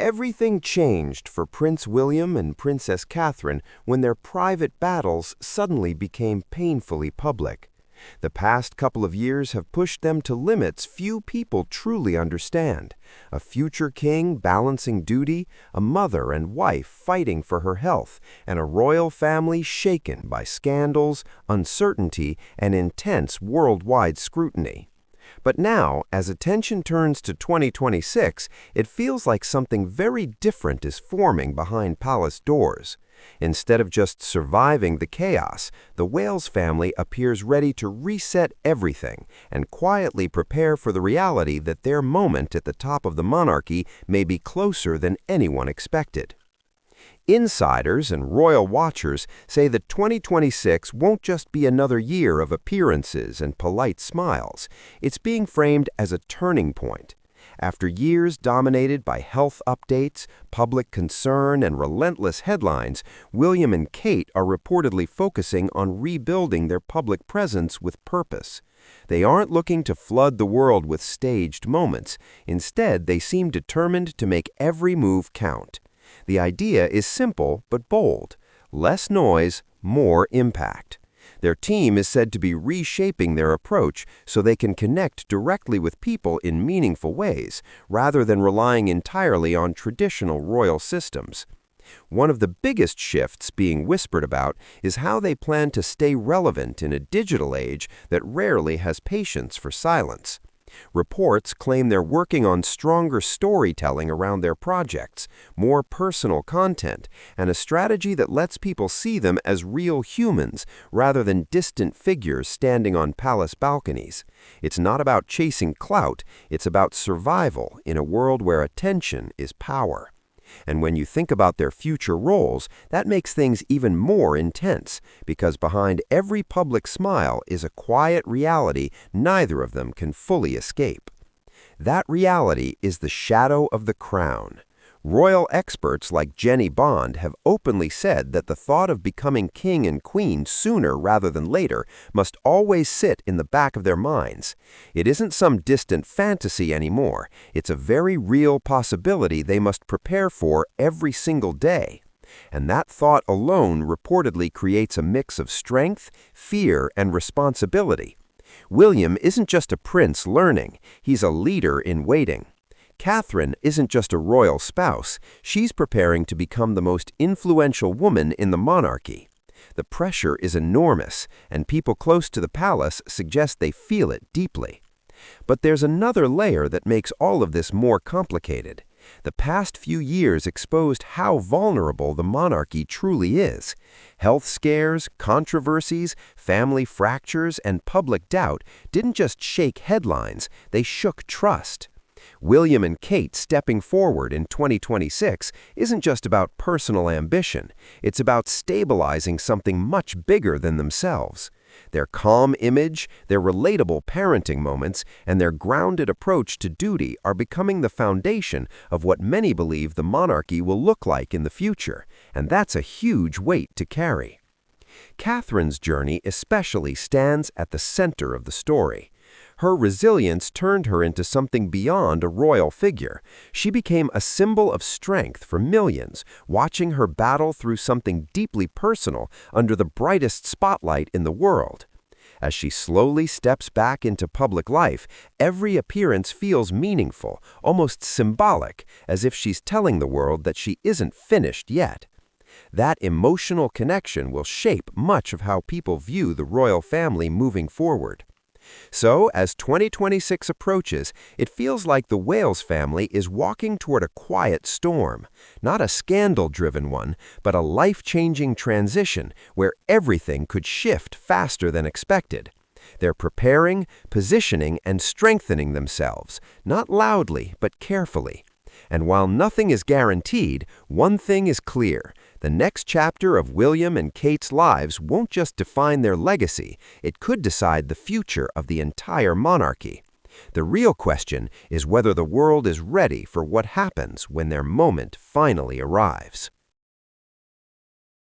Everything changed for Prince William and Princess Catherine when their private battles suddenly became painfully public. The past couple of years have pushed them to limits few people truly understand. A future king balancing duty, a mother and wife fighting for her health, and a royal family shaken by scandals, uncertainty, and intense worldwide scrutiny. But now, as attention turns to 2026, it feels like something very different is forming behind palace doors. Instead of just surviving the chaos, the Wales family appears ready to reset everything and quietly prepare for the reality that their moment at the top of the monarchy may be closer than anyone expected. Insiders and royal watchers say that 2026 won't just be another year of appearances and polite smiles. It's being framed as a turning point. After years dominated by health updates, public concern, and relentless headlines, William and Kate are reportedly focusing on rebuilding their public presence with purpose. They aren't looking to flood the world with staged moments. Instead, they seem determined to make every move count. The idea is simple but bold. Less noise, more impact. Their team is said to be reshaping their approach so they can connect directly with people in meaningful ways, rather than relying entirely on traditional royal systems. One of the biggest shifts being whispered about is how they plan to stay relevant in a digital age that rarely has patience for silence. Reports claim they're working on stronger storytelling around their projects, more personal content, and a strategy that lets people see them as real humans rather than distant figures standing on palace balconies. It's not about chasing clout, it's about survival in a world where attention is power. And when you think about their future roles, that makes things even more intense, because behind every public smile is a quiet reality neither of them can fully escape. That reality is the shadow of the crown. Royal experts like Jenny Bond have openly said that the thought of becoming king and queen sooner rather than later must always sit in the back of their minds. It isn't some distant fantasy anymore. It's a very real possibility they must prepare for every single day. And that thought alone reportedly creates a mix of strength, fear, and responsibility. William isn't just a prince learning, he's a leader in waiting. Catherine isn't just a royal spouse, she's preparing to become the most influential woman in the monarchy. The pressure is enormous, and people close to the palace suggest they feel it deeply. But there's another layer that makes all of this more complicated. The past few years exposed how vulnerable the monarchy truly is. Health scares, controversies, family fractures, and public doubt didn't just shake headlines, they shook trust. William and Kate stepping forward in 2026 isn't just about personal ambition, it's about stabilizing something much bigger than themselves. Their calm image, their relatable parenting moments, and their grounded approach to duty are becoming the foundation of what many believe the monarchy will look like in the future, and that's a huge weight to carry. Catherine's journey especially stands at the center of the story. Her resilience turned her into something beyond a royal figure. She became a symbol of strength for millions, watching her battle through something deeply personal under the brightest spotlight in the world. As she slowly steps back into public life, every appearance feels meaningful, almost symbolic, as if she's telling the world that she isn't finished yet. That emotional connection will shape much of how people view the royal family moving forward. So, as 2026 approaches, it feels like the Wales family is walking toward a quiet storm, not a scandal-driven one, but a life-changing transition where everything could shift faster than expected. They're preparing, positioning, and strengthening themselves, not loudly but carefully. And while nothing is guaranteed, one thing is clear. The next chapter of William and Kate's lives won't just define their legacy, it could decide the future of the entire monarchy. The real question is whether the world is ready for what happens when their moment finally arrives.